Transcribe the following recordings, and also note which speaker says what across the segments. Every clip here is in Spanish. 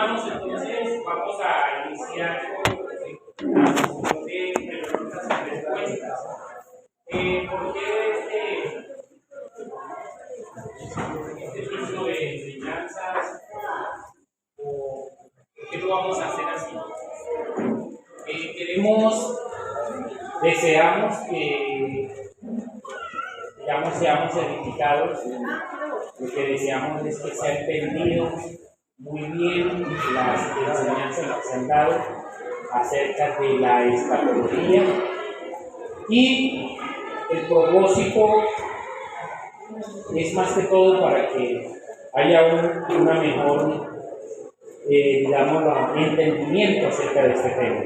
Speaker 1: hermanos, entonces vamos a iniciar con la sesión de preguntas y respuestas. ¿Por qué este curso de enseñanzas? ¿O por qué lo vamos a hacer así? Deseamos que, digamos, seamos edificados. Lo que deseamos es que se ha entendido muy bien las enseñanzas que se han dado acerca de la escatología, y el propósito es más que todo para que haya una mejor, entendimiento acerca de este tema.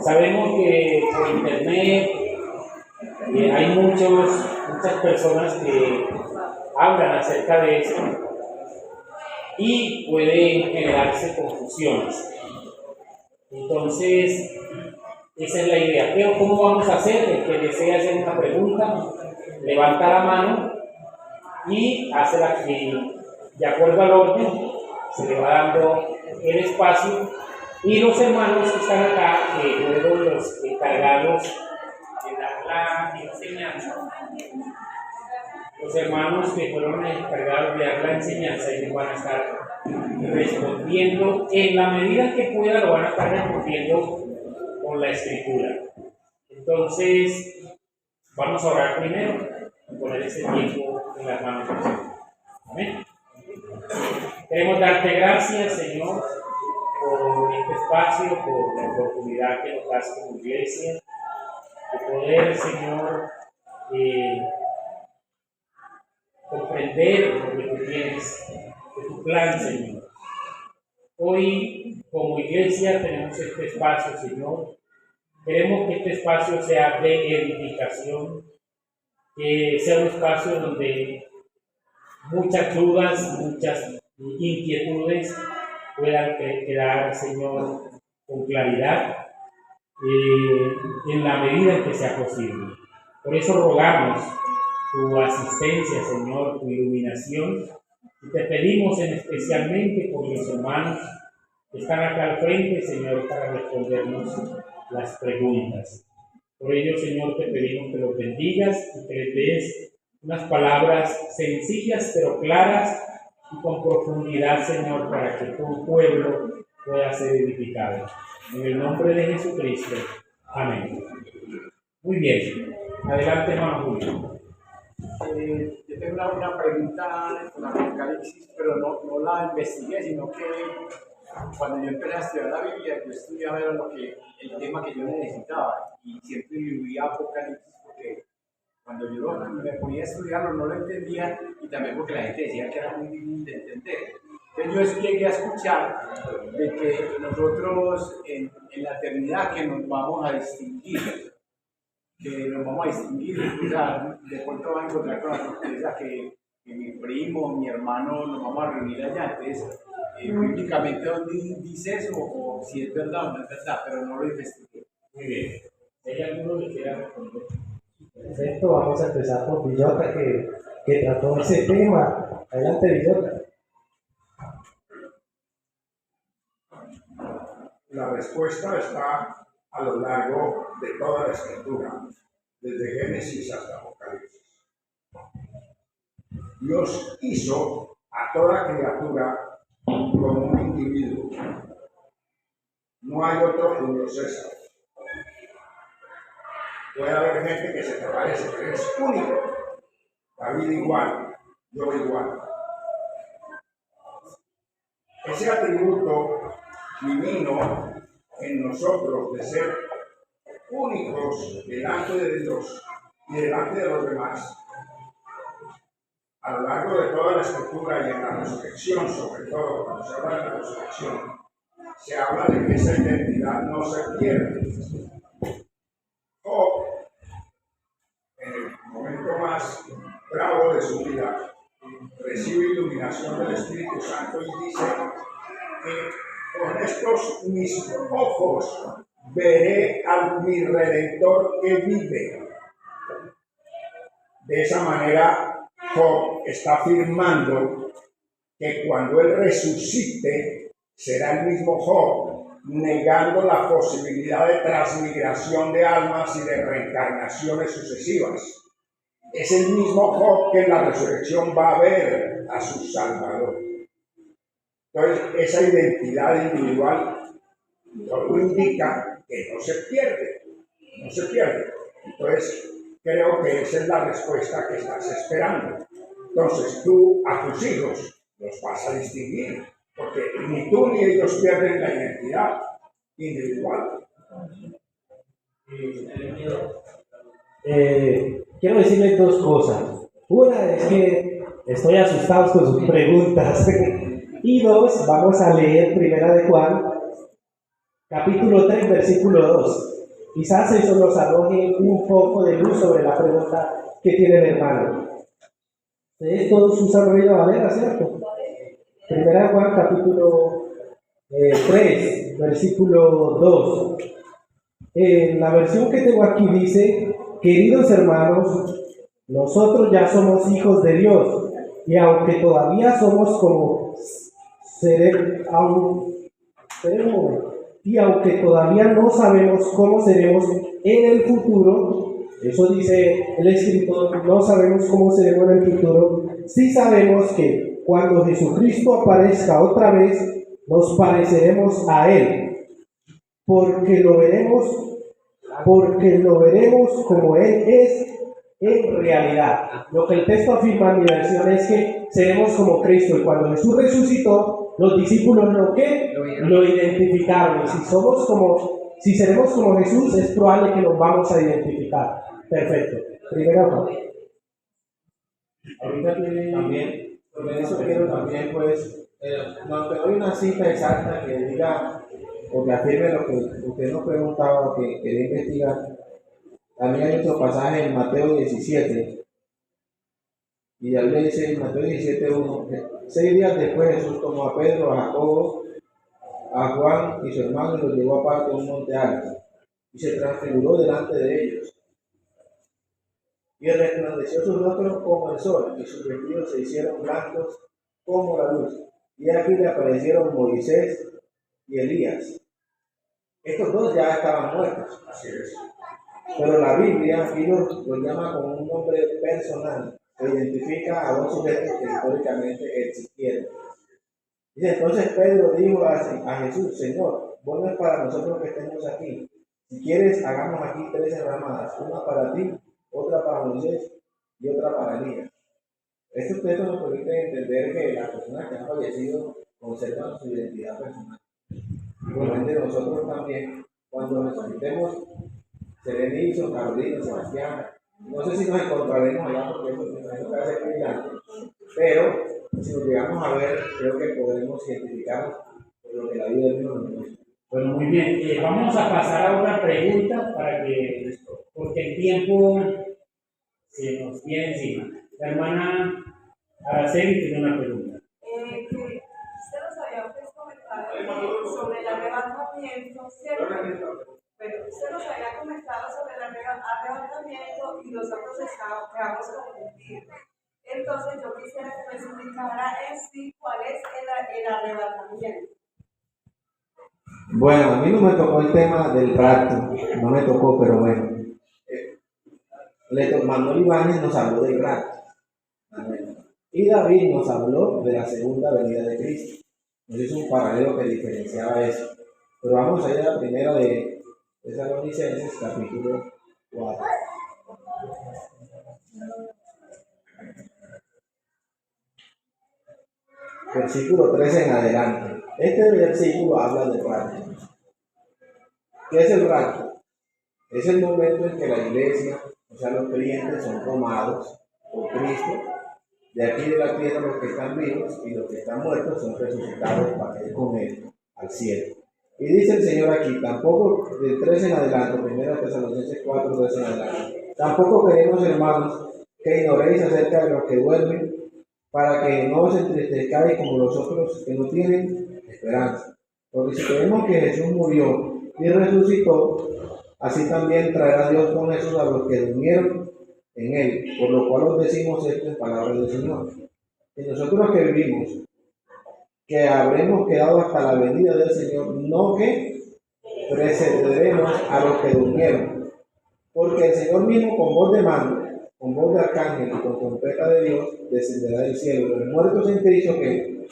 Speaker 1: Sabemos que por internet hay muchas personas que hablan acerca de esto y pueden generarse confusiones. Entonces, esa es la idea. ¿Cómo vamos a hacer? El que desea hacer una pregunta, levanta la mano y hace la que, de acuerdo al orden, se le va dando el espacio, y los hermanos que están acá, que fueron los encargados de dar la enseñanza, los hermanos que fueron encargados de dar la enseñanza, ellos van a estar respondiendo en la medida que puedan, lo van a estar respondiendo con la escritura. Entonces, vamos a orar primero y poner ese tiempo en las manos del Señor. Amén. Queremos darte gracias, Señor, por este espacio, por la oportunidad que nos das como iglesia, de poder, Señor, comprender lo que tú tienes de tu plan, Señor. Hoy, como iglesia, tenemos este espacio, Señor. Queremos que este espacio sea de edificación, que sea un espacio donde muchas dudas, muchas inquietudes puedan quedar, Señor, con claridad, en la medida en que sea posible. Por eso rogamos tu asistencia, Señor, tu iluminación, y te pedimos especialmente por los hermanos que están acá al frente, Señor, para respondernos las preguntas. Por ello, Señor, te pedimos que los bendigas y que les des unas palabras sencillas pero claras y con profundidad, Señor, para que tu pueblo pueda ser edificado. En el nombre de Jesucristo. Amén. Muy bien. Adelante, hermano Julio.
Speaker 2: Yo tengo una pregunta con Apocalipsis, pero no la investigué, sino que cuando yo empecé a estudiar la Biblia, yo estudiaba el tema que yo necesitaba, y siempre vivía Apocalipsis porque cuando yo me ponía a estudiarlo no lo entendía, y también porque la gente decía que era muy difícil de entender. Entonces yo llegué a escuchar de que nosotros en la eternidad que nos vamos a distinguir, o sea, de pronto va a encontrar con la sorpresa que mi primo, mi hermano, nos vamos a reunir allá. Entonces, bíblicamente ¿dónde dice eso? O si es verdad o no es verdad, pero no lo investigué.
Speaker 1: Muy bien. ¿Hay alguno que quiera responder?
Speaker 3: Perfecto, vamos a empezar por Villota, que trató ese tema. Adelante, Villota.
Speaker 4: La respuesta está a lo largo de toda la escritura, desde Génesis hasta Apocalipsis. Dios hizo a toda criatura como un individuo. No hay otro Julio César. Puede haber gente que se te parece, pero eres único. David igual, yo igual. Ese atributo divino en nosotros de ser únicos delante de Dios y delante de los demás, a lo largo de toda la escritura y en la resurrección, sobre todo cuando se habla de la resurrección, se habla de que esa identidad no se pierde. Job, en el momento más bravo de su vida, recibe iluminación del Espíritu Santo y dice que con estos mis ojos veré a mi Redentor que vive. De esa manera, Job está afirmando que cuando él resucite, será el mismo Job, negando la posibilidad de transmigración de almas y de reencarnaciones sucesivas. Es el mismo Job que en la resurrección va a ver a su Salvador. Entonces, esa identidad individual todo indica que no se pierde, no se pierde. Entonces, creo que esa es la respuesta que estás esperando. Entonces, tú a tus hijos los vas a distinguir, porque ni tú ni ellos pierden la identidad individual.
Speaker 3: Quiero decirles dos cosas. Una es que estoy asustado con sus preguntas. Y dos, vamos a leer Primera de Juan, capítulo 3, versículo 2. Quizás eso nos arroje un poco de luz sobre la pregunta que tiene el hermano. Ustedes todos usan Reina Valera, ¿cierto? Primera de Juan, capítulo 3, versículo 2. En la versión que tengo aquí dice: queridos hermanos, nosotros ya somos hijos de Dios, y aunque todavía somos como y aunque todavía no sabemos cómo seremos en el futuro, eso dice el escritor, no sabemos cómo seremos en el futuro, sí sabemos que cuando Jesucristo aparezca otra vez, nos pareceremos a Él, porque lo veremos como Él es en realidad. Lo que el texto afirma en mi versión es que seremos como Cristo, y cuando Jesús resucitó, los discípulos lo identificaron. Y si seremos como Jesús, es probable que nos vamos a identificar. Perfecto. Primera parte.
Speaker 5: Ahorita tiene también, sobre eso quiero también, pues, no te doy una cita exacta que diga o que afirme lo que usted nos preguntaba o que quería investigar. También hay otro pasaje en Mateo 17. Y ya le dice en Mateo 17:1, 6 días después Jesús tomó a Pedro, a Jacobo, a Juan y su hermano y los llevó aparte a un monte alto y se transfiguró delante de ellos. Y resplandeció su rostro como el sol y sus vestidos se hicieron blancos como la luz. Y aquí le aparecieron Moisés y Elías. Estos dos ya estaban muertos. Así es. Pero la Biblia aquí los llama con un nombre personal. Se identifica a dos sujetos que históricamente existieron. Dice, entonces Pedro dijo a Jesús: Señor, bueno es para nosotros que estemos aquí. Si quieres, hagamos aquí 3 enramadas, una para ti, otra para Moisés y otra para Elías. Estos textos nos permiten entender que las personas que han fallecido conservan su identidad personal. Igualmente nosotros también, cuando necesitemos, Serenizo, Carolina, Sebastián, no sé si nos encontraremos allá porque eso me parece brillante, pero si nos llegamos a ver, creo que podremos identificarnos por lo que la vida de Dios nos muestra.
Speaker 1: Bueno, muy bien. Vamos a pasar a otra pregunta porque el tiempo se nos viene encima. La hermana Araceli tiene una pregunta.
Speaker 6: Usted nos había comentado sobre el arrebatamiento, ¿cierto? Pero usted nos había comentado sobre el arrebatamiento y nosotros quedamos confundidos. Entonces yo quisiera que me explicara en sí cuál es el arrebatamiento.
Speaker 5: Bueno, a mí no me tocó el tema del rapto, no me tocó, pero bueno. Manuel Ibáñez nos habló del rapto. Y David nos habló de la segunda venida de Cristo. Nos hizo un paralelo que diferenciaba eso. Pero vamos a ir a la primera de Tesalonicenses, capítulo 4. Versículo 13 en adelante. Este versículo habla del rapto. ¿Qué es el rapto? Es el momento en que la iglesia, o sea, los creyentes, son tomados por Cristo. De aquí de la tierra los que están vivos y los que están muertos son resucitados para ir con Él al cielo. Y dice el Señor aquí, tampoco, del 13 en adelante, 1 Tesalonicenses 4, 13 en adelante, tampoco queremos, hermanos, que ignoréis acerca de los que duermen, para que no os entristezcáis como los otros que no tienen esperanza. Porque si creemos que Jesús murió y resucitó, así también traerá Dios con Jesús a los que durmieron en Él, por lo cual os decimos esto en palabras del Señor. Y nosotros que vivimos, que habremos quedado hasta la venida del Señor, no que precederemos a los que durmieron. Porque el Señor mismo con voz de mando, con voz de arcángel y con trompeta de Dios descenderá del cielo. Los muertos en Cristo que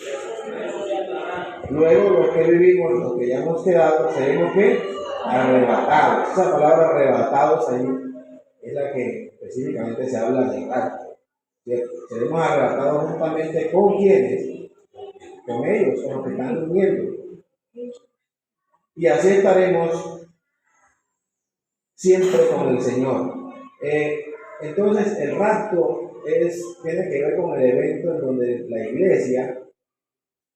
Speaker 5: luego los que vivimos, los que ya hemos quedado, seremos que arrebatados. Esa palabra arrebatados ahí es la que específicamente se habla de rapto. Seremos arrebatados juntamente con quienes, con ellos, con los que están durmiendo. Y así estaremos siempre con el Señor. Entonces el rapto tiene que ver con el evento en donde la iglesia,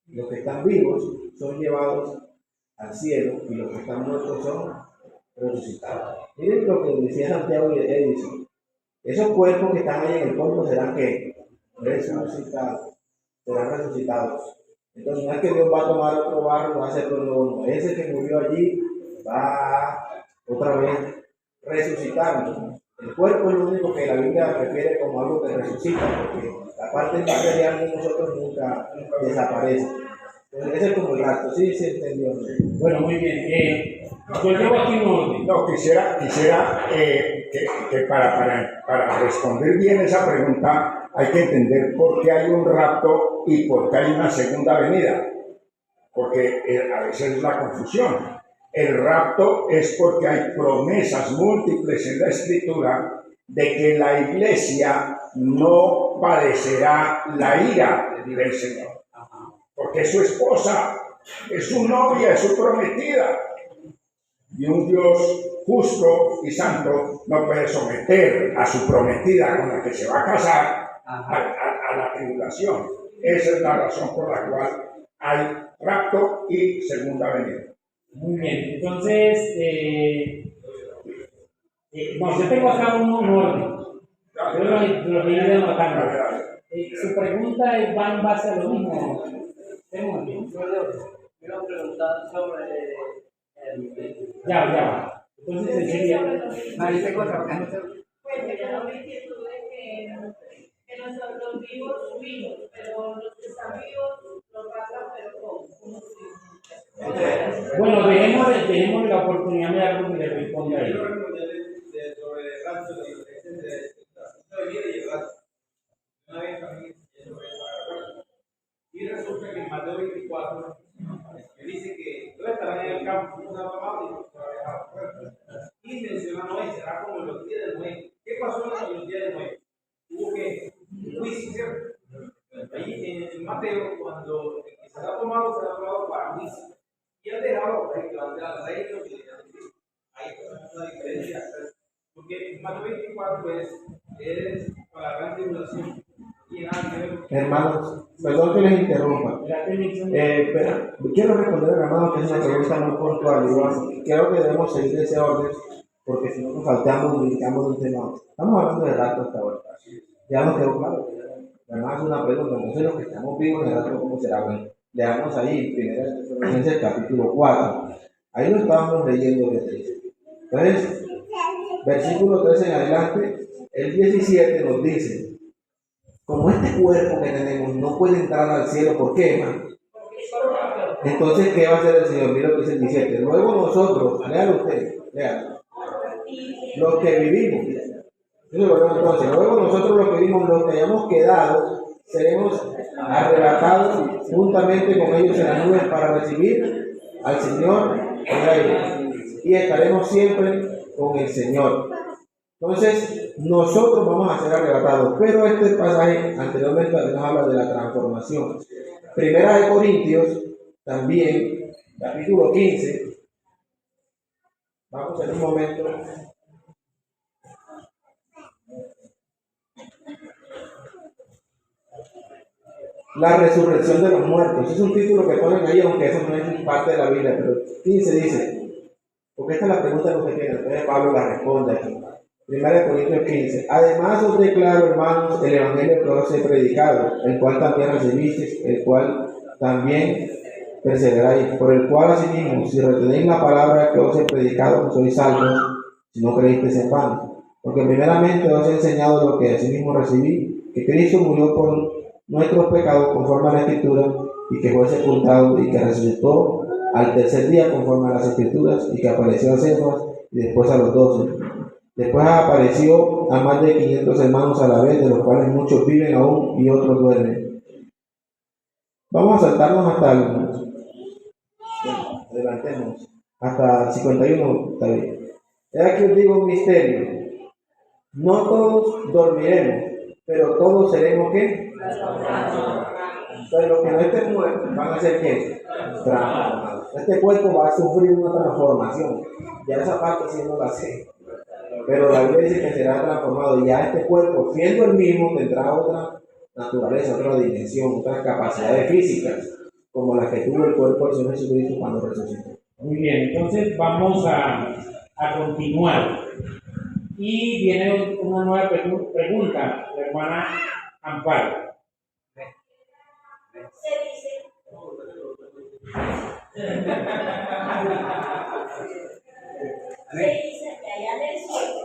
Speaker 5: los que están vivos, son llevados al cielo y los que están muertos son resucitados. Miren lo que decía Santiago y Edison. Esos cuerpos que están ahí en el polvo serán que resucitados, serán resucitados. Entonces no es que Dios va a tomar otro barro y va a hacerlo nuevo, no. Ese que murió allí va otra vez resucitarlo. El cuerpo es lo único que la Biblia refiere como algo que resucita, porque la parte material de nosotros nunca desaparece. Entonces, ese es como el rapto, sí se entendió.
Speaker 1: Bueno, muy bien. Yo llevo aquí un orden.
Speaker 4: No, quisiera que para responder bien esa pregunta hay que entender por qué hay un rapto y por qué hay una segunda venida. Porque a veces es la confusión. El rapto es porque hay promesas múltiples en la Escritura de que la iglesia no padecerá la ira del Señor. Porque es su esposa, es su novia, es su prometida. Y un Dios justo y santo no puede someter a su prometida con la que se va a casar a la tribulación. Esa es la razón por la cual hay rapto y segunda venida.
Speaker 1: Muy bien, entonces, bueno, yo tengo acá un orden. Yo lo iré anotando. Su pregunta va en base a lo mismo. Tengo aquí.
Speaker 7: Quiero preguntar sobre
Speaker 1: Ya va. Entonces, en serio.
Speaker 6: Pues ya no me inquietud de que nosotros vivos subimos, pero los que están vivos los pasan, pero ¿cómo subimos?
Speaker 1: Bueno, dejemos la oportunidad de algo que le responda a
Speaker 5: Quiero
Speaker 1: él.
Speaker 5: responder sobre el rapto, la diferencia entre la vida y el rapto. Una vez también sobre el y resulta que en Mateo 24 me dice que todos estarán en el campo, unos abajo y otros abajo. Y menciona Noé, será como en los días de Noé. ¿Qué pasó en los días de Noé? Hubo que un juicio, ¿cierto? Ahí en Mateo, cuando el que será tomado para juicio. Y ha dejado que la ley lo que hay una diferencia. Porque en Mateo 24 es para la gran tribulación. Hermanos, perdón que les interrumpa. Pero quiero responder al hermano que es una pregunta muy puntual. Igual, creo que debemos seguir ese orden, porque si no nos saltamos y brincamos de un tema. Estamos hablando de rapto hasta ahora. Ya nos quedó claro. Además, es una pregunta. Entonces, los que estamos vivos en el rapto, ¿cómo será? Bueno, leamos ahí, primera Tesalonicenses, capítulo 4. Ahí lo estábamos leyendo desde. Entonces, versículo 13 en adelante, el 17 nos dice. Como este cuerpo que tenemos no puede entrar al cielo, ¿por qué, hermano? Entonces, ¿qué va a hacer el Señor? Mira lo que dice el 17. Luego nosotros, léalo usted, léalo. Los que vivimos. Entonces, luego nosotros los que vivimos, los que hayamos quedado, seremos arrebatados juntamente con ellos en las nubes para recibir al Señor en el aire. Y estaremos siempre con el Señor. Entonces, nosotros vamos a ser arrebatados, pero este pasaje anteriormente nos habla de la transformación. Primera de Corintios, también, capítulo 15. Vamos en un momento. La resurrección de los muertos. Es un título que ponen ahí, aunque eso no es parte de la Biblia, pero 15 dice, porque esta es la pregunta que usted tiene, entonces Pablo la responde aquí. 1 Corintios 15. Además os declaro, hermanos, el evangelio que os he predicado, el cual también recibisteis, el cual también perseveráis, por el cual asimismo, si retenéis la palabra que os he predicado, sois salvos, si no creísteis en vano. Porque primeramente os he enseñado lo que asimismo recibí, que Cristo murió por nuestros pecados conforme a la Escritura, y que fue sepultado y que resucitó al tercer día conforme a las Escrituras y que apareció a Cefas y después a los 12. Después apareció a más de 500 hermanos a la vez, de los cuales muchos viven aún y otros duermen. Vamos a saltarnos hasta adelantemos, hasta 51, está bien. He aquí os digo un misterio. No todos dormiremos, pero todos seremos ¿qué? Entonces los que no estén muertos van a ser ¿qué? Transformados. Este cuerpo va a sufrir una transformación. Ya esa parte sí no la sé. Pero la Biblia dice que será transformado. Y ya este cuerpo, siendo el mismo, tendrá otra naturaleza, otra dimensión, otras capacidades físicas, como las que tuvo el cuerpo del Señor Jesucristo cuando resucitó.
Speaker 1: Muy bien, entonces vamos a continuar. Y viene una nueva pregunta, la hermana Amparo.
Speaker 8: Se dice que allá en el cielo,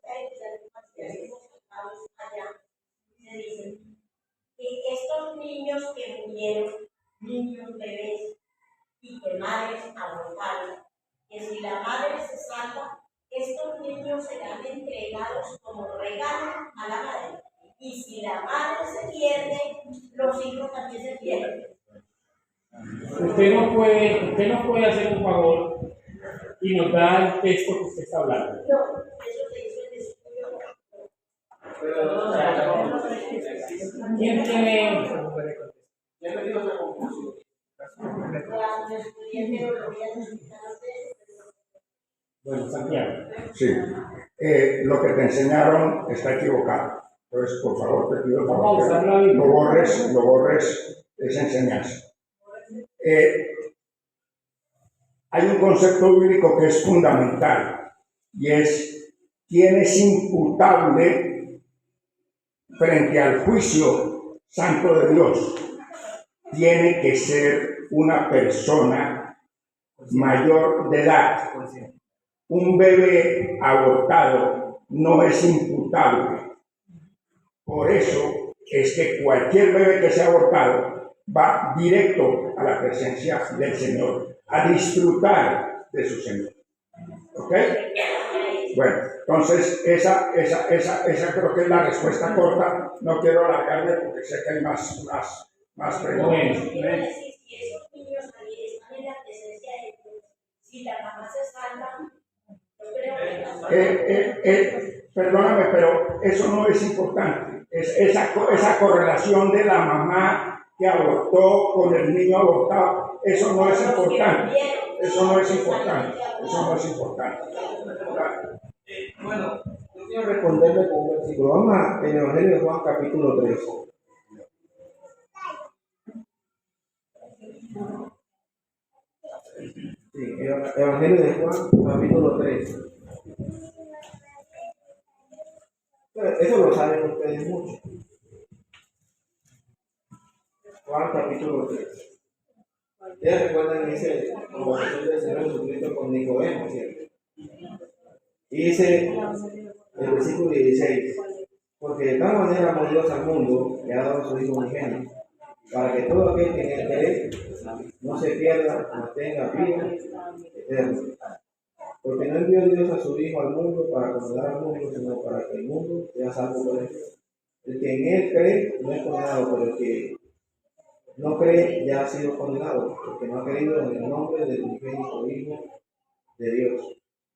Speaker 8: se dice que estos niños que murieron, niños bebés, y que madres abortaron, que si la madre se salva, estos niños serán entregados como regalo a la madre. Y si la madre se pierde, los hijos también se pierden.
Speaker 1: Usted no puede hacer un favor y nos da el texto que usted está hablando.
Speaker 8: No, eso se hizo en estudio.
Speaker 1: ¿Quién tiene?
Speaker 5: Ya me dio esa conclusión.
Speaker 8: Cuando estudié teología,
Speaker 1: Bueno, Santiago.
Speaker 4: Sí. Lo que te enseñaron está equivocado. Entonces, por favor, te pido
Speaker 1: Vamos a usar la
Speaker 4: que
Speaker 1: Biblia.
Speaker 4: lo borres esa enseñanza. Hay un concepto bíblico que es fundamental y es quién es imputable frente al juicio santo de Dios. Tiene que ser una persona mayor de edad. Un bebé abortado no es imputable. Por eso es que cualquier bebé que sea abortado va directo a la presencia del Señor, a disfrutar de su Señor. ¿Ok? Bueno, entonces esa creo que es la respuesta corta. No quiero alargarme porque sé que hay más preguntas.
Speaker 8: quiero decir, si esos niños están en la presencia de Dios, si la mamá se salva, yo creo que
Speaker 4: Perdóname, pero eso no es importante. Esa correlación de la mamá que abortó con el niño abortado, eso no es importante. Eso no es importante. Eso no es importante.
Speaker 5: Bueno, yo quiero responderle con un versículo. Vamos al Evangelio de Juan, capítulo 3. Sí, Evangelio de Juan, capítulo 3. Eso lo saben ustedes mucho. Juan, capítulo 3. Ustedes recuerdan ese conversación del Señor Jesucristo con Nicodemo, ¿cierto? Y dice el versículo 16: porque de tal manera amó Dios al mundo que ha dado a su Hijo unigénito, para que todo aquel que en él cree no se pierda, mas tenga vida eterna. Porque no envió Dios a su Hijo al mundo para condenar al mundo, sino para que el mundo sea salvo por él. El que en él cree no es condenado, pero el que no cree ya ha sido condenado, porque no ha creído en el nombre del unigénito Hijo de Dios.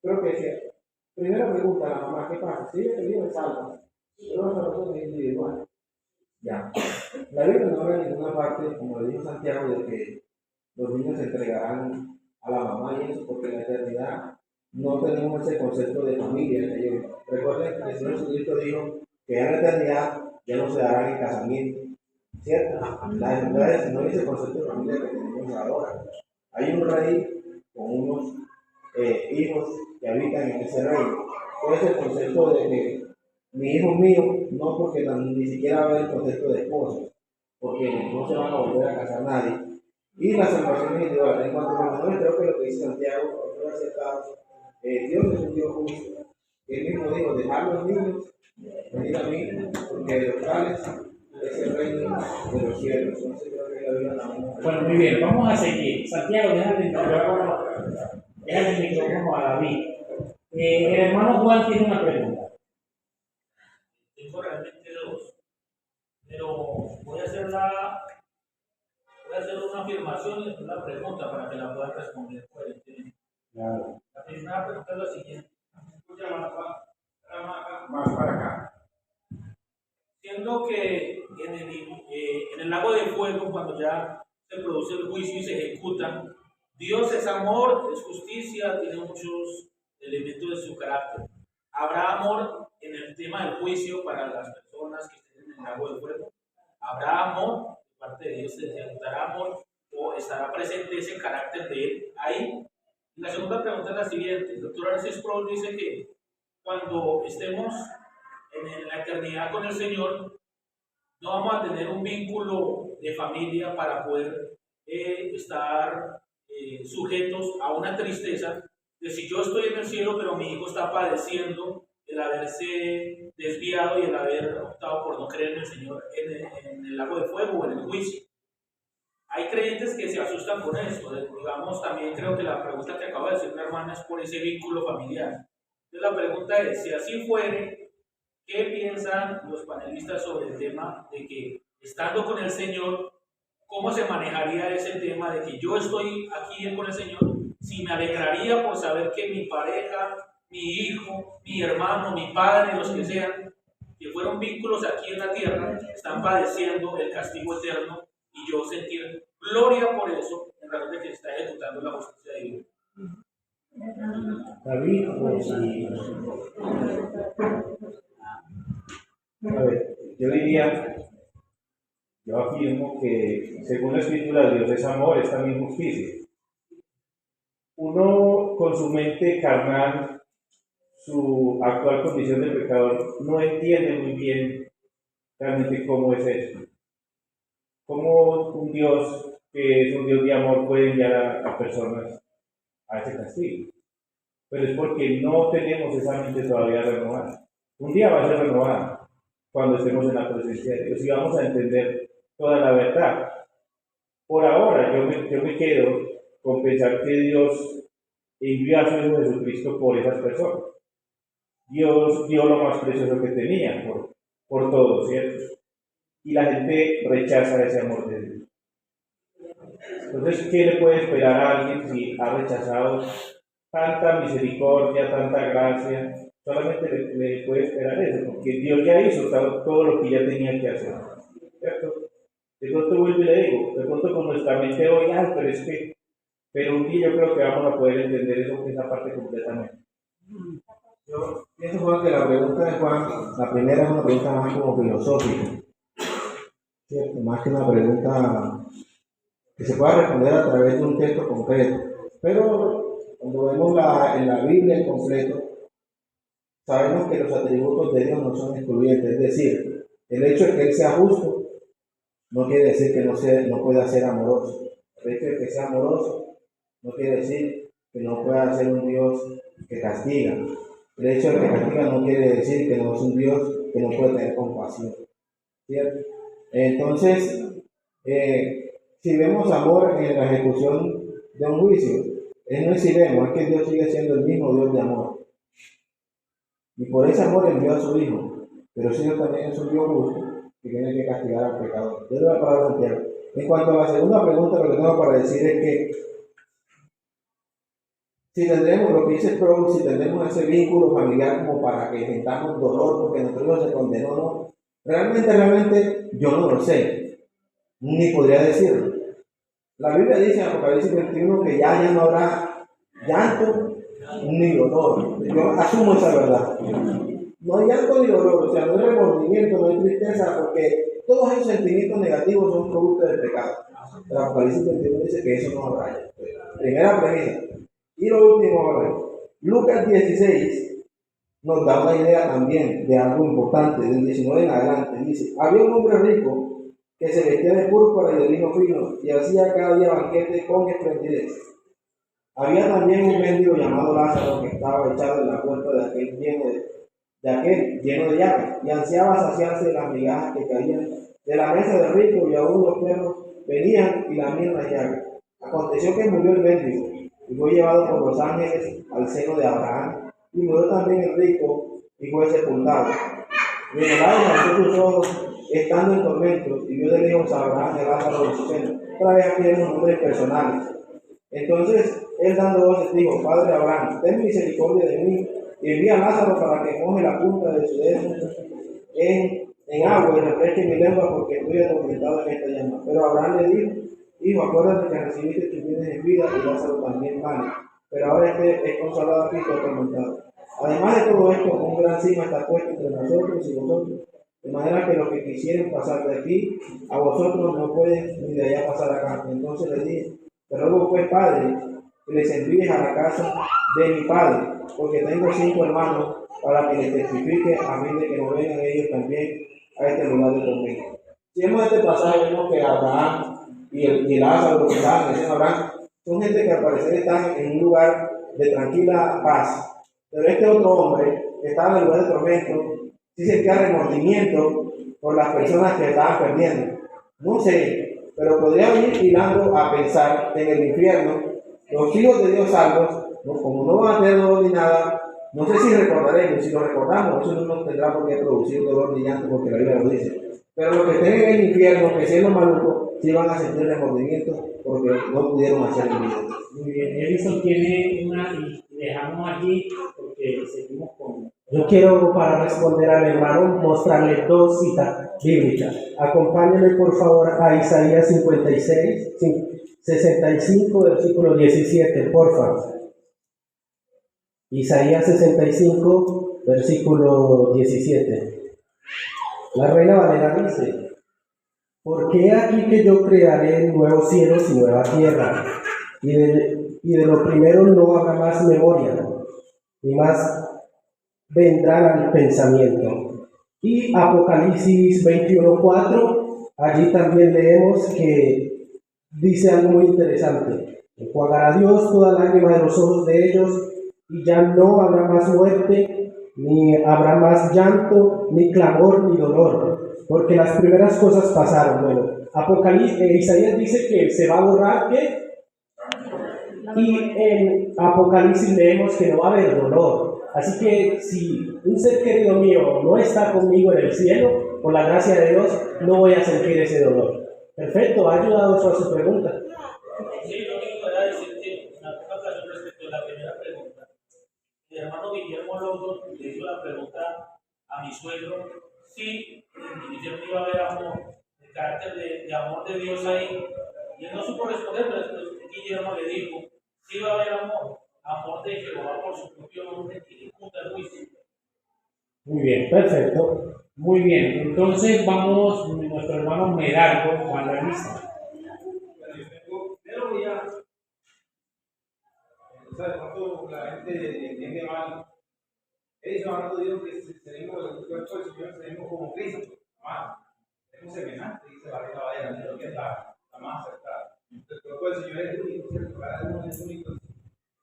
Speaker 5: Creo que es cierto. Primera pregunta a la mamá: ¿qué pasa? Si ella te es salva, pero esa persona es individual. Ya. La Biblia no habla en ninguna parte, como le dijo Santiago, de que los niños se entregarán a la mamá y eso, porque en la eternidad no tenemos ese concepto de familia. Recuerden que el Señor Jesucristo dijo que en la eternidad ya no se darán en casamiento, ¿cierto? La eternidad no es ese concepto de familia que tenemos ahora. Hay un rey con unos hijos que habitan en ese reino. ¿Cuál es el concepto de que mi hijo mío? No, porque ni siquiera va a haber el concepto de esposo, porque no se van a volver a casar nadie. Y la salvación individual. En cuanto a los menores, creo que lo que dice Santiago, no aceptado. Dios es un Dios justo. Él mismo dijo: dejad los niños venir a mí, porque de los tales es el reino de los cielos. Entonces creo que la Biblia también.
Speaker 1: Bueno, muy bien, vamos a seguir. Santiago, déjale el micrófono a David. El hermano Juan tiene una pregunta.
Speaker 9: Tengo realmente dos, pero voy a hacer una afirmación y después una pregunta para que la puedan responder coherentemente.
Speaker 3: Claro.
Speaker 9: La primera pregunta es la siguiente.
Speaker 4: Más para acá.
Speaker 9: Siendo que en el lago de fuego, cuando ya se produce el juicio y se ejecuta, Dios es amor, es justicia, tiene muchos elementos de su carácter. ¿Habrá amor en el tema del juicio para las personas que estén en el lago de fuego? ¿Habrá amor de parte de Dios? ¿Se ejecutará amor o estará presente ese carácter de Él ahí? Y la segunda pregunta es la siguiente. El doctor Arceus Sproul dice que cuando estemos en la eternidad con el Señor, no vamos a tener un vínculo de familia para poder estar sujetos a una tristeza de si yo estoy en el cielo, pero mi hijo está padeciendo el haberse desviado y el haber optado por no creer en el Señor en el lago de fuego o en el juicio. Hay creyentes que se asustan con eso. Digamos, también creo que la pregunta que acaba de decir una hermana es por ese vínculo familiar. Entonces la pregunta es, si así fuere, ¿qué piensan los panelistas sobre el tema de que estando con el Señor, cómo se manejaría ese tema de que yo estoy aquí con el Señor? Si me alegraría por saber que mi pareja, mi hijo, mi hermano, mi padre, los que sean, que fueron vínculos aquí en la tierra, están padeciendo el castigo eterno y yo sentir gloria por eso, en razón de que se está ejecutando la justicia divina.
Speaker 3: David, pues, a ver, yo afirmo que según la Escritura Dios es amor, es también justicia. Uno con su mente carnal, su actual condición de pecador, no entiende muy bien realmente cómo es esto. Cómo un Dios que es un Dios de amor puede enviar a personas a ese castigo. Pero es porque no tenemos esa mente todavía renovada. Un día va a ser renovada cuando estemos en la presencia de Dios y vamos a entender toda la verdad. Por ahora yo me quedo con pensar que Dios envió a su Hijo Jesucristo por esas personas. Dios dio lo más precioso que tenía por todo, ¿cierto? Y la gente rechaza ese amor de Dios. Entonces, ¿qué le puede esperar a alguien si ha rechazado tanta misericordia, tanta gracia? Solamente le puede esperar eso, porque Dios ya hizo todo lo que ya tenía que hacer, ¿cierto? De pronto vuelvo y le digo, de pronto con nuestra mente hoy, pero un día yo creo que vamos a poder entender esa parte completamente.
Speaker 5: Yo pienso, Juan, que la pregunta de Juan, la primera es una pregunta más como filosófica, ¿cierto? Más que una pregunta que se pueda responder a través de un texto concreto. Pero cuando vemos en la Biblia en completo, sabemos que los atributos de Dios no son excluyentes. Es decir, el hecho de que Él sea justo no quiere decir que no pueda ser amoroso. El hecho de que sea amoroso no quiere decir que no pueda ser un Dios que castiga. El hecho de que castiga no quiere decir que no es un Dios que no puede tener compasión, ¿cierto? Entonces, si vemos amor en la ejecución de un juicio, no es si vemos, es que Dios sigue siendo el mismo Dios de amor. Y por ese amor envió a su Hijo, pero ese Dios también es un Dios justo que tiene que castigar al pecador. Yo le voy a parar a Santiago. En cuanto a la segunda pregunta, lo que tengo para decir es que si tendremos, lo que dice Sproul, si tendremos ese vínculo familiar como para que sintamos dolor porque nuestro hijo se condenó, no. Realmente yo no lo sé, ni podría decirlo. La Biblia dice en Apocalipsis 21 que ya no habrá llanto ni dolor. Yo asumo esa verdad. No hay llanto ni dolor, o sea, no hay remordimiento, no hay tristeza, porque todos esos sentimientos negativos son producto del pecado. El Apocalipsis 21 dice que eso no habrá ya. Primera premisa. Y lo último, ahora, Lucas 16 nos da una idea también de algo importante, del 19 en adelante. Dice, había un hombre rico que se vestía de púrpura y de lino fino y hacía cada día banquete con esplendidez. Había también un mendigo llamado Lázaro que estaba echado en la puerta de aquel lleno de llagas y ansiaba saciarse de las migajas que caían de la mesa del rico, y aún los perros venían y lamían las llagas. Aconteció que murió el mendigo y fue llevado por los ángeles al seno de Abraham, y murió también el rico y fue sepultado. Y en el aire alzó sus ojos, estando en tormentos, y vio de lejos a Abraham y a Lázaro en su seno. Otra vez aquí vemos nombres personales. Entonces él dando voces dijo: Padre Abraham, ten misericordia de mí, y envía a Lázaro para que moje la punta de su dedo en agua y refresque mi lengua, porque estoy atormentado en esta llama. Pero Abraham le dijo: Hijo, acuérdate que recibiste tus bienes en vida, y Lázaro también vale. Pero ahora este es consolado aquí y atormentado. Además de todo esto, un gran sima está puesto entre nosotros y vosotros, de manera que los que quisieren pasar de aquí a vosotros no pueden ni de allá pasar acá. Entonces le dije: Te ruego pues, Padre, que les envíes a la casa de mi padre, porque tengo 5 hermanos, para que les testifique, a fin de que no vengan ellos también a este lugar de tormento. Si vemos este pasaje, vemos que Abraham y Lázaro, lo que estaban diciendo Abraham, son gente que al parecer están en un lugar de tranquila paz. Pero este otro hombre, que estaba en el lugar de tormento, sí sentía remordimiento por las personas que estaban perdiendo. No sé, pero podría ir hilando a pensar en el infierno, los hijos de Dios salvos, ¿no? Como no van a tener dolor ni nada, no sé si recordaremos, si lo recordamos, eso no nos tendrá por qué producir dolor ni llanto, porque la Biblia lo dice. Pero los que estén en el infierno, que sean los malucos, sí van a sentir remordimiento porque no pudieron hacer el bien.
Speaker 1: Muy bien, Edison tiene una y dejamos aquí porque seguimos con.
Speaker 3: Yo quiero, para responder al hermano, mostrarle 2 citas bíblicas. Acompáñenme por favor a Isaías 65, versículo 17, por favor. Isaías 65, versículo 17. La Reina Valera dice: Porque aquí que yo crearé nuevos cielos y nueva tierra, y de lo primero no habrá más memoria, ni más vendrán al pensamiento. Y Apocalipsis 21:4, allí también leemos que dice algo muy interesante: enjuagará Dios toda lágrima de los ojos de ellos, y ya no habrá más muerte, ni habrá más llanto, ni clamor, ni dolor, porque las primeras cosas pasaron. Bueno, Isaías dice que se va a borrar, ¿qué? Y en Apocalipsis leemos que no va a haber dolor. Así que si un ser querido mío no está conmigo en el cielo, por la gracia de Dios, no voy a sentir ese dolor. Perfecto, ha ayudado eso a su pregunta.
Speaker 9: Sí, lo único que era decir que en alguna ocasión respecto a la primera pregunta, el hermano Guillermo Lobo le hizo la pregunta a mi suegro si Guillermo iba a ver amor, el carácter de amor de Dios ahí, y él no supo responder, pero después Guillermo le dijo: sí va a haber amor de Jehová por su propio nombre, que ejecuta el juicio.
Speaker 1: Muy bien, perfecto. Muy bien, entonces vamos, nuestro hermano Medardo, Juan la lista.
Speaker 5: Primero voy a. O sea, de pronto la gente entiende mal. Ellos hablando de Dios que tenemos el cuerpo del Señor, tenemos como Cristo. Amado. Tenemos semejante, dice la Reina Valera, creo que es la más acertada. El cuerpo del Señor es único, ¿cierto? Cada uno es único.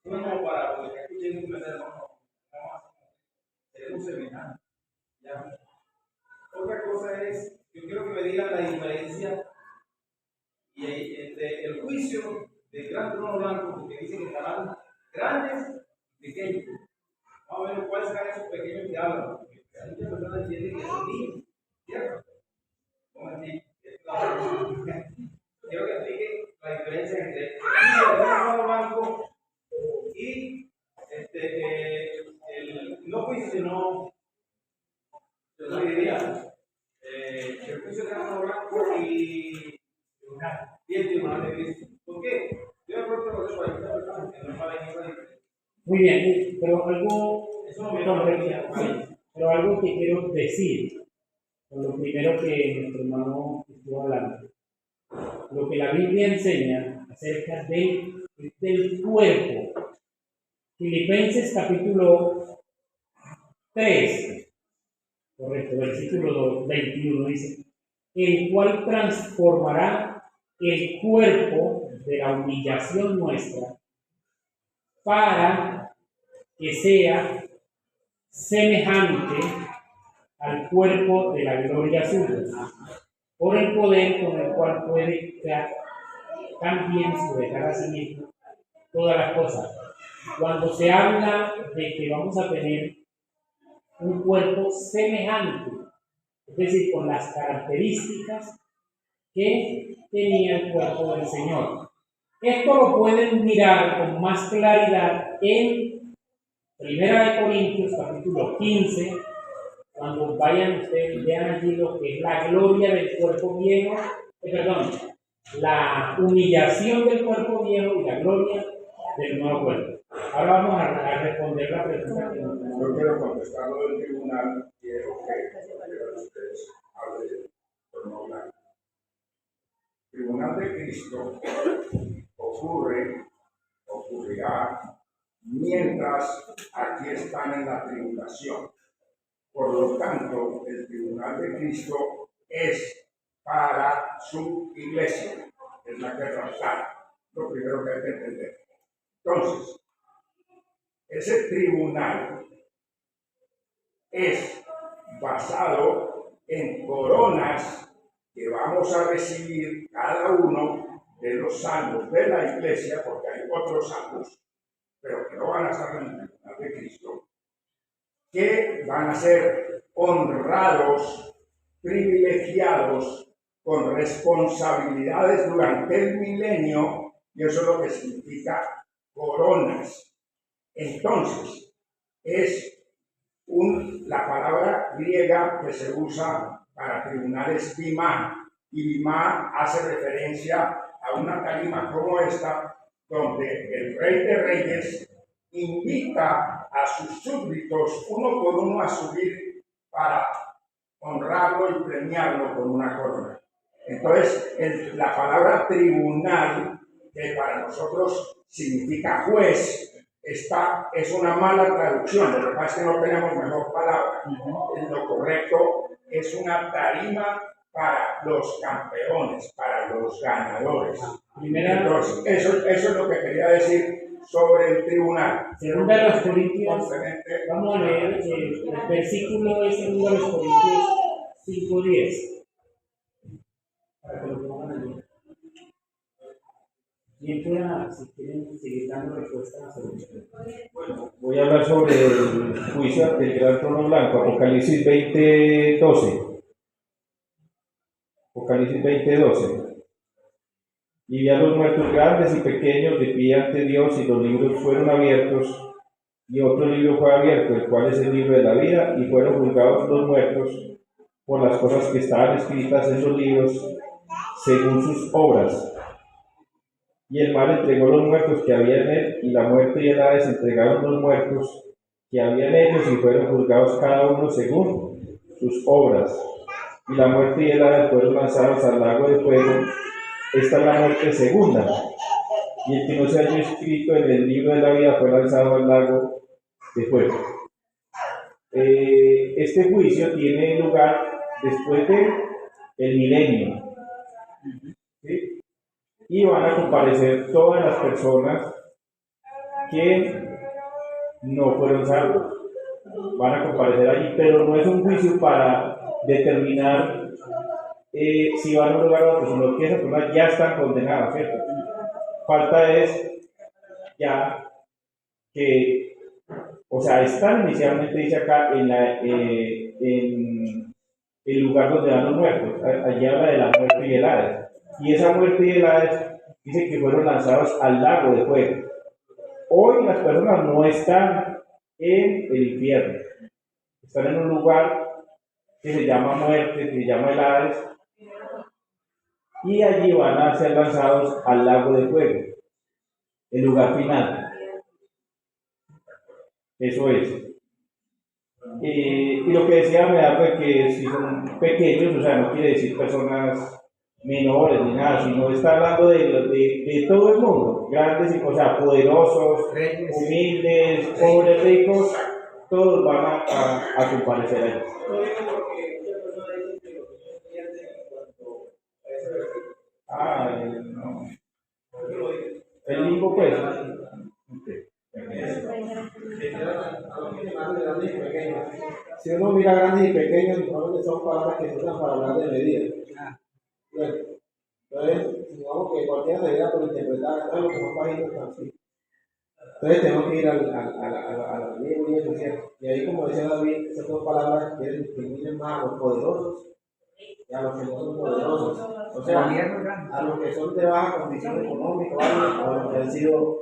Speaker 5: No como para los que escuchen un mensaje, no. Tenemos semejante. ¿Ya? Otra cosa es, yo quiero que me digan la diferencia entre el juicio del gran trono blanco, porque dice que estarán grandes y pequeños. Vamos a ver cuáles serán esos pequeños que hablan, porque muchas personas entienden que son niños, ¿cierto? Quiero que expliquen la diferencia entre el juicio del gran trono blanco y el no juicio, sino yo diría el juicio del gran trono blanco y el tribunal de Cristo. ¿Por qué? Yo de pronto lo dejo ahí, que no saben esa diferencia.
Speaker 1: Muy bien, pero algo, pero algo que quiero decir, con lo primero que nuestro hermano estuvo hablando, lo que la Biblia enseña acerca del cuerpo. Filipenses capítulo 3, correcto, versículo 21 dice: el cual transformará el cuerpo de la humillación nuestra para que sea semejante al cuerpo de la gloria suya, por el poder con el cual puede crear también sujetar a sí mismo todas las cosas. Cuando se habla de que vamos a tener un cuerpo semejante, es decir, con las características que tenía el cuerpo del Señor. Esto lo pueden mirar con más claridad en 1 Corintios capítulo 15, cuando vayan ustedes, vean allí lo que es la gloria del cuerpo viejo, la humillación del cuerpo viejo y la gloria del nuevo cuerpo. Ahora vamos a responder la pregunta que nos
Speaker 4: Yo quiero contestar lo del tribunal, quiero que ustedes hablen por no hablar. El tribunal de Cristo ocurrirá mientras aquí están en la tribulación. Por lo tanto, el tribunal de Cristo es para su iglesia, es la que traslada. Lo primero que hay que entender. Entonces, ese tribunal es basado en coronas que vamos a recibir cada uno de los salvos de la iglesia, porque hay otros salvos, pero que no van a estar en el tribunal de Cristo, que van a ser honrados, privilegiados, con responsabilidades durante el milenio, y eso es lo que significa coronas. Entonces, es la palabra griega que se usa para tribunales bimá, y bimá hace referencia a una tarima como esta, donde el Rey de Reyes invita a sus súbditos uno por uno a subir para honrarlo y premiarlo con una corona. Entonces, la palabra tribunal, que para nosotros significa juez, es una mala traducción. Lo que pasa es que no tenemos mejor palabra. Lo correcto es una tarima para los campeones, para los ganadores. Entonces, eso es lo que quería decir sobre el tribunal.
Speaker 1: Segunda de los Corintios, vamos a leer el versículo de Segunda de los Corintios 5:10. Para que lo pongan allí. Bien, si quieren seguir dando respuestas.
Speaker 3: Bueno, voy a hablar sobre el juicio del gran trono blanco, Apocalipsis 20:12. Apocalipsis 20:12. Y vi a los muertos grandes y pequeños de pie ante Dios, y los libros fueron abiertos, y otro libro fue abierto, el cual es el libro de la vida, y fueron juzgados los muertos por las cosas que estaban escritas en los libros, según sus obras. Y el mal entregó los muertos que había en él, y la muerte y el Hades entregaron los muertos que había en ellos, y fueron juzgados cada uno según sus obras. Y la muerte y el Hades fueron lanzados al lago de fuego. Esta es la muerte segunda. Y el que no se haya escrito en el libro de la vida fue lanzado al lago de fuego. Este juicio tiene lugar después del milenio. ¿Sí? Y van a comparecer todas las personas que no fueron salvos. Van a comparecer allí, pero no es un juicio para determinar si van a un lugar u otro, sino que esas personas ya están condenadas, ¿cierto? Falta es ya que, o sea, están inicialmente, dice acá, en el lugar donde van los muertos. Allí habla de la muerte y el Hades. Y esa muerte y el Hades dice que fueron lanzados al lago de fuego. Hoy las personas no están en el infierno, están en un lugar que se llama muerte, que se llama el Hades, y allí van a ser lanzados al lago de fuego, el lugar final. Eso es. Y lo que decía Medar fue que si son pequeños, o sea, no quiere decir personas menores ni nada, sino está hablando de todo el mundo, grandes, o sea, poderosos, humildes, pobres, ricos, todos van a comparecer ahí. No. El limbo, pues.
Speaker 5: Si uno mira grandes y pequeños, normalmente son palabras que se usan para hablar de medida. cualquiera se viera por interpretar, todo lo que son páginas tan así. Entonces tenemos que ir a la Biblia y eso, ¿cierto? Y ahí, como decía David, esas dos palabras que distinguen más a los poderosos y a los que no son poderosos. O sea, a los que son de baja condición económica, ¿vale? O a los que han sido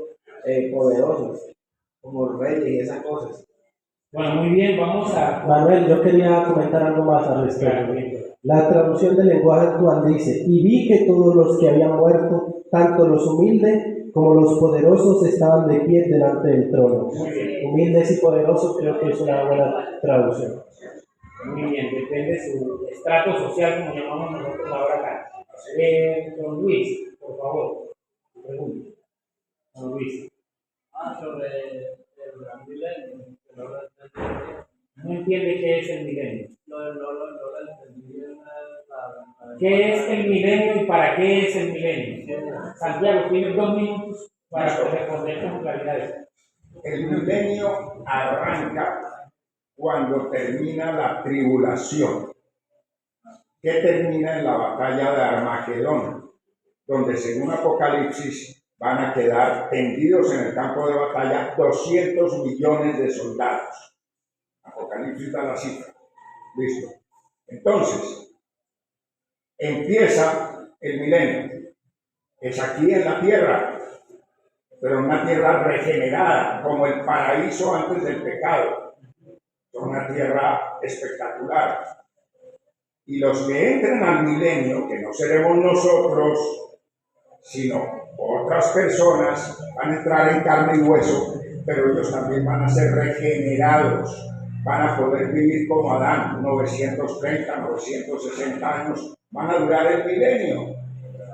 Speaker 5: poderosos, como reyes y esas cosas.
Speaker 1: Bueno, muy bien, vamos a...
Speaker 3: Manuel, yo quería comentar algo más al respecto. La traducción del lenguaje actual dice: y vi que todos los que habían muerto, tanto los humildes como los poderosos, estaban de pie delante del trono. Humildes y poderosos, creo que es una buena traducción.
Speaker 1: Muy bien, depende de su estrato social, como llamamos nosotros ahora acá. Don Luis, por favor, pregunta. Don Luis.
Speaker 7: Sobre el gran milenio, que no lo entendí.
Speaker 1: No entiende qué es el milenio.
Speaker 7: No lo entendí bien.
Speaker 1: ¿Qué es el milenio y para qué es el milenio? Santiago, tienes 2 minutos para responder con claridad.
Speaker 4: El milenio arranca cuando termina la tribulación, que termina en la batalla de Armagedón, donde según Apocalipsis van a quedar tendidos en el campo de batalla 200 millones de soldados. Apocalipsis da la cifra. Listo. Entonces, empieza el milenio. Es aquí en la tierra, pero una tierra regenerada, como el paraíso antes del pecado. Una tierra espectacular. Y los que entren al milenio, que no seremos nosotros, sino otras personas, van a entrar en carne y hueso, pero ellos también van a ser regenerados. Van a poder vivir como Adán, 930, 960 años, van a durar el milenio.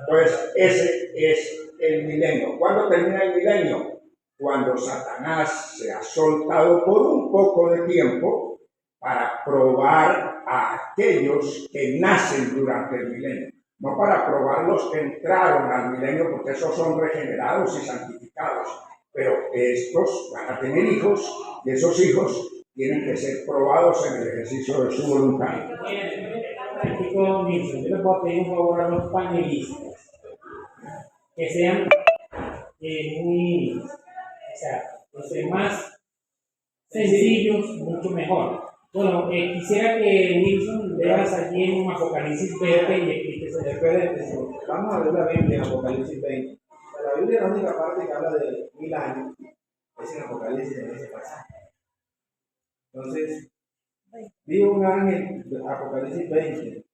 Speaker 4: Entonces, ese es el milenio. ¿Cuándo termina el milenio? Cuando Satanás se ha soltado por un poco de tiempo para probar a aquellos que nacen durante el milenio. No para probar los que entraron al milenio, porque esos son regenerados y santificados. Pero estos van a tener hijos, y esos hijos tienen que ser probados en el ejercicio de su voluntad.
Speaker 1: Yo les voy a pedir un favor a los panelistas, que sean muy, o sea, los más sencillos, mucho mejor. Bueno, quisiera que Nilsson veas allí en Apocalipsis 20 y expliques.
Speaker 5: Espérense, vamos a ver la Biblia en Apocalipsis 20. La Biblia, la única parte que habla de 1000 años es en Apocalipsis, en ese pasaje. Entonces, vi un ángel, Apocalipsis 20,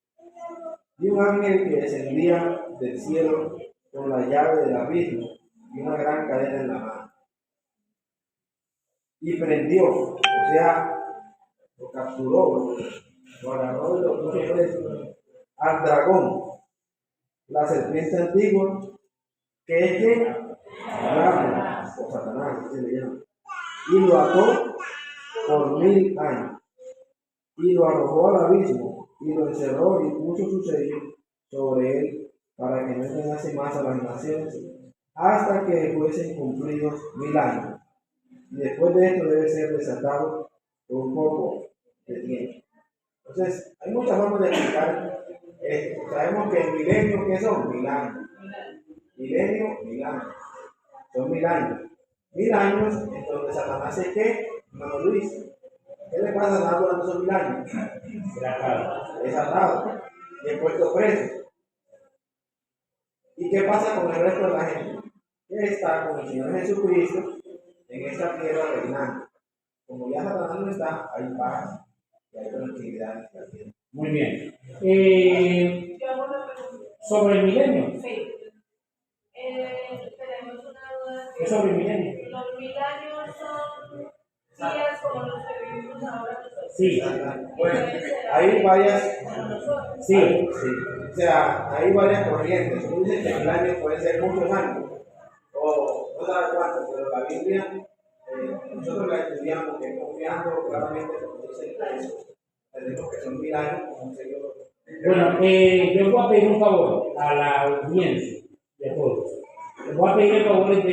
Speaker 5: vi un ángel que descendía del cielo con la llave del abismo y una gran cadena en la mano. Y prendió, o sea, lo capturó, lo agarró y lo puso preso al dragón, la serpiente antigua, que es que Diablo, o Satanás, así se le llama, y lo ató por 1000 años, y lo arrojó al abismo, y lo encerró y puso su sello sobre él, para que no engañase más a las naciones, hasta que fuesen cumplidos 1000 años. Y después de esto debe ser desatado por un poco de tiempo. Entonces, hay muchas formas de explicar esto. Sabemos que el milenio, ¿qué son? 1000 años. Milenio, 1000 años. Son 1000 años. 1000 años en donde Satanás es ¿qué? Hermano Luis. ¿Qué le pasa a Satanás durante esos 1000 años? Es atado. Y es puesto preso. ¿Y qué pasa con el resto de la gente? Que está con el Señor Jesucristo en esta tierra reinando. Como ya Satanás no está, hay paz y hay tranquilidad en esta tierra.
Speaker 1: Muy bien. Sobre el milenio.
Speaker 6: Sí. Tenemos una duda.
Speaker 1: ¿Qué sobre el milenio?
Speaker 6: Los 1000 años son días como los que vivimos ahora.
Speaker 1: Sí.
Speaker 5: Bueno, hay varias.
Speaker 1: Sí.
Speaker 5: O sea, hay varias corrientes. Uno dice que 1000 años pueden ser muchos años, o no sabe cuánto, pero la Biblia, nosotros la estudiamos, que confiando claramente, como dice eso, tenemos que son 1000 años como un sello.
Speaker 1: Bueno, yo voy a pedir un favor a la audiencia de todos. Les voy a pedir el favor de